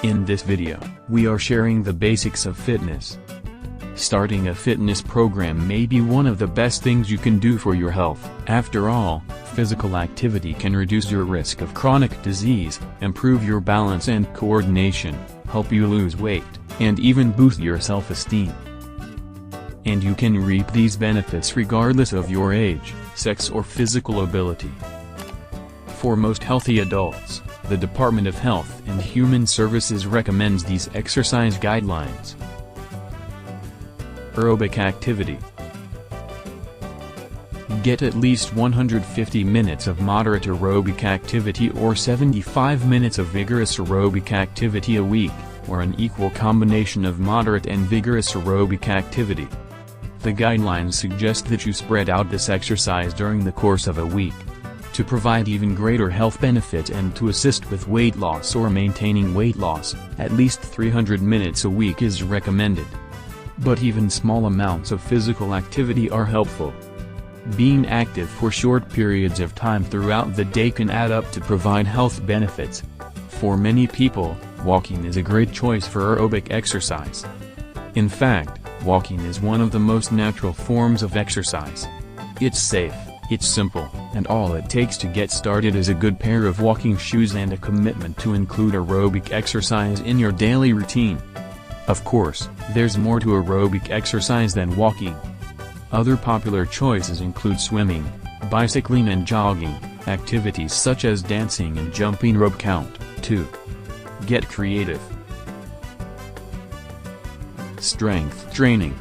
In this video, we are sharing the basics of fitness. Starting a fitness program may be one of the best things you can do for your health. After all, physical activity can reduce your risk of chronic disease, improve your balance and coordination, help you lose weight, and even boost your self-esteem. And you can reap these benefits regardless of your age, sex or physical ability. For most healthy adults, the Department of Health and Human Services recommends these exercise guidelines. Aerobic activity. Get at least 150 minutes of moderate aerobic activity or 75 minutes of vigorous aerobic activity a week, or an equal combination of moderate and vigorous aerobic activity. The guidelines suggest that you spread out this exercise during the course of a week. To provide even greater health benefit and to assist with weight loss or maintaining weight loss, at least 300 minutes a week is recommended. But even small amounts of physical activity are helpful. Being active for short periods of time throughout the day can add up to provide health benefits. For many people, walking is a great choice for aerobic exercise. In fact, walking is one of the most natural forms of exercise. It's safe, it's simple, and all it takes to get started is a good pair of walking shoes and a commitment to include aerobic exercise in your daily routine. Of course, there's more to aerobic exercise than walking. Other popular choices include swimming, bicycling and jogging, activities such as dancing and jumping rope count, too. Get creative. Strength training.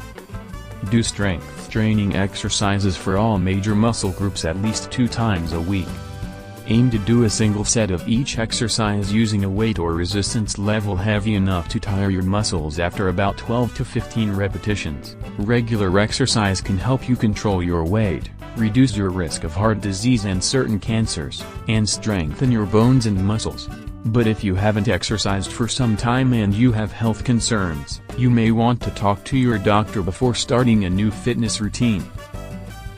Do strength training exercises for all major muscle groups at least 2 times a week. Aim to do a single set of each exercise using a weight or resistance level heavy enough to tire your muscles after about 12 to 15 repetitions. Regular exercise can help you control your weight, reduce your risk of heart disease and certain cancers, and strengthen your bones and muscles. But if you haven't exercised for some time and you have health concerns, you may want to talk to your doctor before starting a new fitness routine.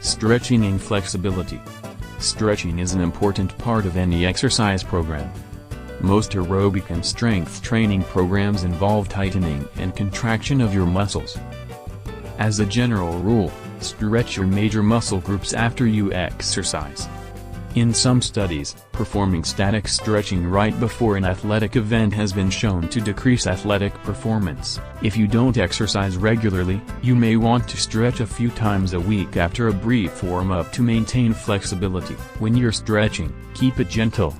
Stretching and flexibility. Stretching is an important part of any exercise program. Most aerobic and strength training programs involve tightening and contraction of your muscles. As a general rule, stretch your major muscle groups after you exercise. In some studies, performing static stretching right before an athletic event has been shown to decrease athletic performance. If you don't exercise regularly, you may want to stretch a few times a week after a brief warm-up to maintain flexibility. When you're stretching, keep it gentle.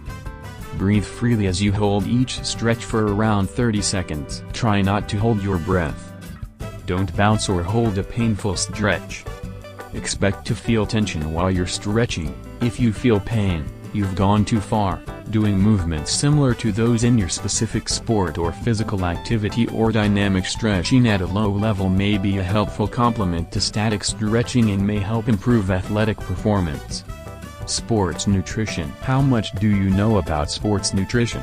Breathe freely as you hold each stretch for around 30 seconds. Try not to hold your breath. Don't bounce or hold a painful stretch. Expect to feel tension while you're stretching. If you feel pain, you've gone too far. Doing movements similar to those in your specific sport or physical activity or dynamic stretching at a low level may be a helpful complement to static stretching and may help improve athletic performance. Sports nutrition. How much do you know about sports nutrition?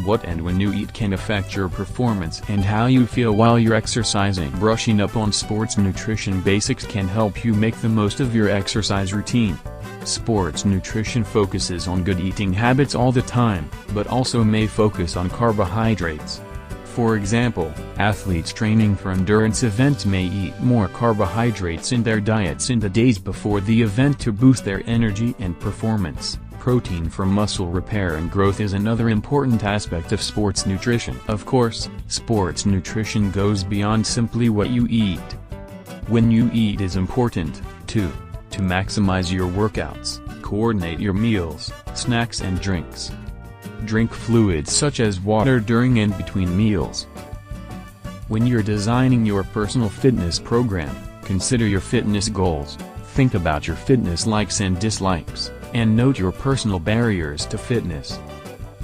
What and when you eat can affect your performance and how you feel while you're exercising. Brushing up on sports nutrition basics can help you make the most of your exercise routine. Sports nutrition focuses on good eating habits all the time, but also may focus on carbohydrates. For example, athletes training for endurance events may eat more carbohydrates in their diets in the days before the event to boost their energy and performance. Protein for muscle repair and growth is another important aspect of sports nutrition. Of course, sports nutrition goes beyond simply what you eat. When you eat is important, too. To maximize your workouts, coordinate your meals, snacks and drinks. Drink fluids such as water during and between meals. When you're designing your personal fitness program, consider your fitness goals, think about your fitness likes and dislikes, and note your personal barriers to fitness.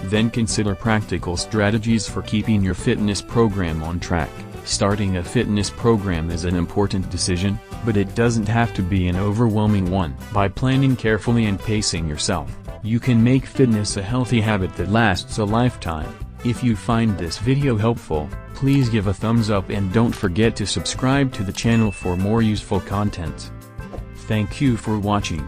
Then consider practical strategies for keeping your fitness program on track. Starting a fitness program is an important decision, but it doesn't have to be an overwhelming one. By planning carefully and pacing yourself, you can make fitness a healthy habit that lasts a lifetime. If you find this video helpful, please give a thumbs up and don't forget to subscribe to the channel for more useful content. Thank you for watching.